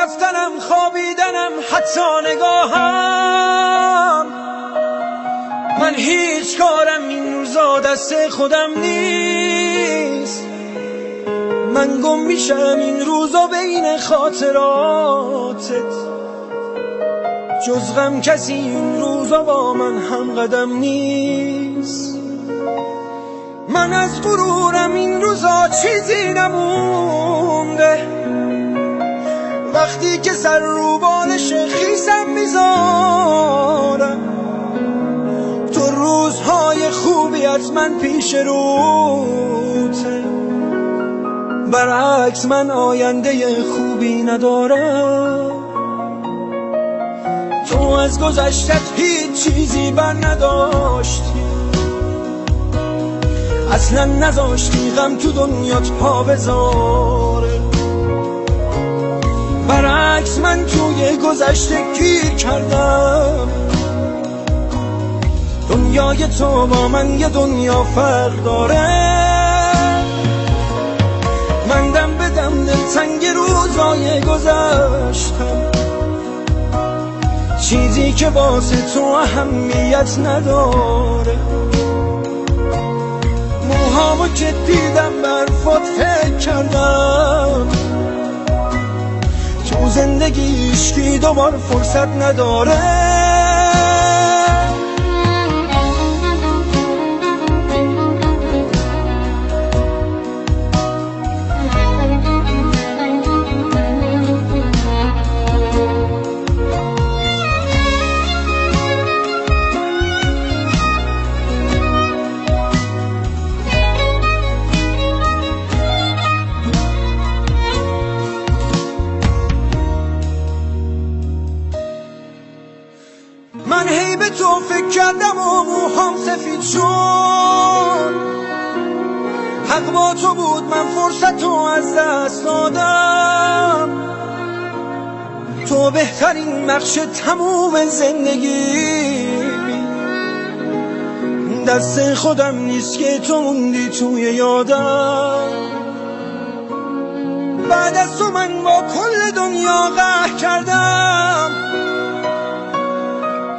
رفتنم خوابیدنم حتی نگاهم، من هیچ کارم این روزا دست خودم نیست. من گم میشم این روزا بین خاطراتت، جز غم کسی این روزا با من هم قدم نیست. من از غرورم این روزا چیزی نمونده، وقتی که سر رو بالش خیسم میذارم، تو روزهای خوبی از من پیش روته، برعکس من آینده خوبی ندارم. تو از گذشتت هیچ چیزی بر نداشتی، اصلا نذاشتی غم تو دنیات پا بذاره، برعکس من توی گذشته گیر کردم. دنیای تو با من یه دنیا فرق داره، من دم به دم دلتنگ روزای گذشتم، چیزی که واسه تو اهمیت نداره. موهامو که دیدم برفات فکر کردم، تو زندگی عشقی دوبار فرصت نداره. من هی به تو فکر کردم و موهام سفید شد، حق با تو بود من فرصتو از دست دادم. تو بهترین بخش تموم زندگی، دست خودم نیست که تو موندی توی یادم. بعد از تو من با کل دنیا قهر کردم،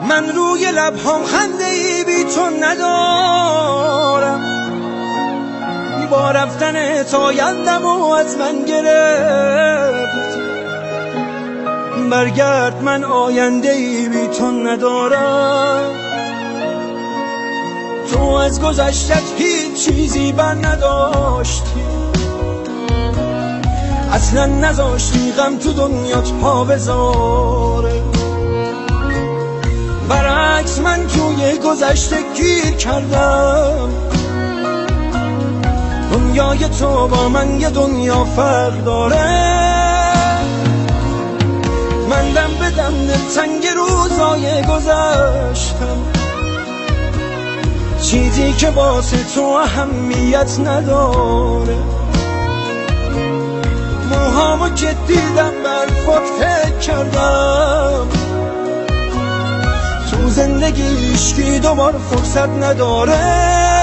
من روی لبهام خنده ای بی تو ندارم. با رفتن آیندم و از من گرفت، برگرد من آینده ای بی تو ندارم. تو از گذشتت هیچ چیزی بر نداشتی، اصلا نذاشتی غم تو دنیات پا بذاره، برعکس من توی گذشته گیر کردم. دنیای تو با من یه دنیا فرق داره، من دم به دم دلتنگ روزای گذشتم، چیزی که واسه تو اهمیت نداره. موهامو که دیدم برفات فکر کردم، تو زندگی عشقی دوبار فرصت نداره.